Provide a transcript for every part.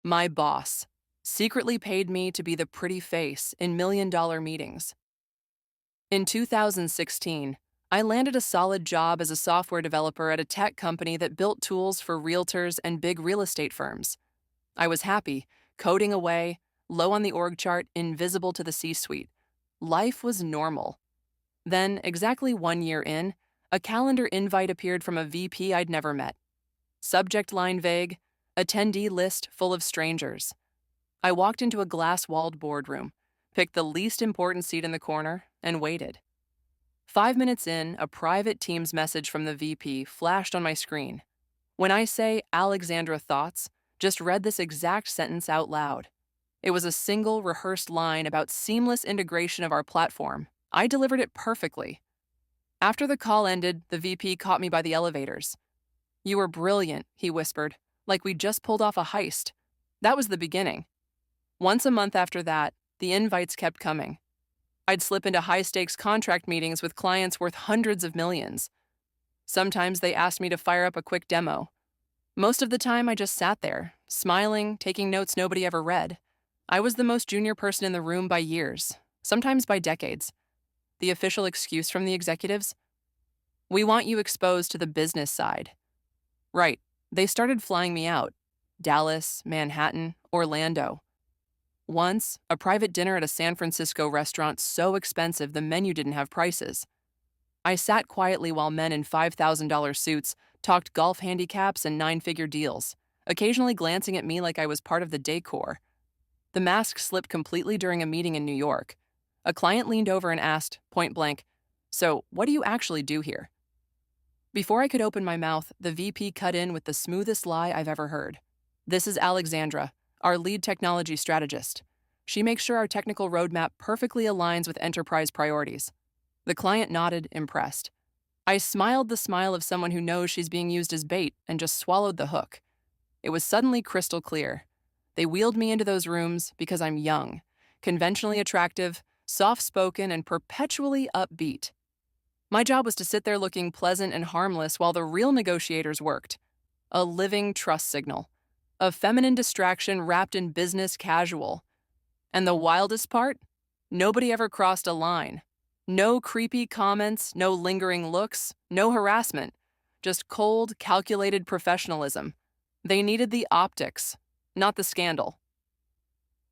My boss secretly paid me to be the pretty face in million-dollar meetings. In 2016, I landed a solid job as a software developer at a tech company that built tools for realtors and big real estate firms. I was happy, coding away, low on the org chart, invisible to the C-suite. Life was normal. Then, exactly 1 year in, a calendar invite appeared from a VP I'd never met. Subject line vague, attendee list full of strangers. I walked into a glass-walled boardroom, picked the least important seat in the corner, and waited. 5 minutes in, a private Teams message from the VP flashed on my screen. When I say Alexandra Thoughts, just read this exact sentence out loud. It was a single rehearsed line about seamless integration of our platform. I delivered it perfectly. After the call ended, the VP caught me by the elevators. "You were brilliant," he whispered, like we'd just pulled off a heist. That was the beginning. Once a month after that, the invites kept coming. I'd slip into high-stakes contract meetings with clients worth hundreds of millions. Sometimes they asked me to fire up a quick demo. Most of the time, I just sat there, smiling, taking notes nobody ever read. I was the most junior person in the room by years, sometimes by decades. The official excuse from the executives? "We want you exposed to the business side." Right, they started flying me out. Dallas, Manhattan, Orlando. Once, a private dinner at a San Francisco restaurant so expensive the menu didn't have prices. I sat quietly while men in $5,000 suits talked golf handicaps and nine-figure deals, occasionally glancing at me like I was part of the decor. The mask slipped completely during a meeting in New York. A client leaned over and asked, point blank, "So, what do you actually do here?" Before I could open my mouth, the VP cut in with the smoothest lie I've ever heard. "This is Alexandra, our lead technology strategist. She makes sure our technical roadmap perfectly aligns with enterprise priorities." The client nodded, impressed. I smiled the smile of someone who knows she's being used as bait and just swallowed the hook. It was suddenly crystal clear. They wheeled me into those rooms because I'm young, conventionally attractive, soft-spoken, and perpetually upbeat. My job was to sit there looking pleasant and harmless while the real negotiators worked. A living trust signal. A feminine distraction wrapped in business casual. And the wildest part? Nobody ever crossed a line. No creepy comments, no lingering looks, no harassment. Just cold, calculated professionalism. They needed the optics, not the scandal.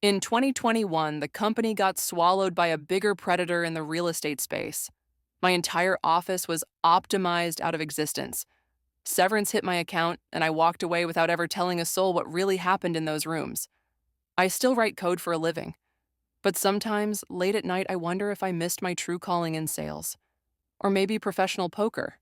In 2021, the company got swallowed by a bigger predator in the real estate space. My entire office was optimized out of existence. Severance hit my account, and I walked away without ever telling a soul what really happened in those rooms. I still write code for a living. But sometimes, late at night, I wonder if I missed my true calling in sales. Or maybe professional poker.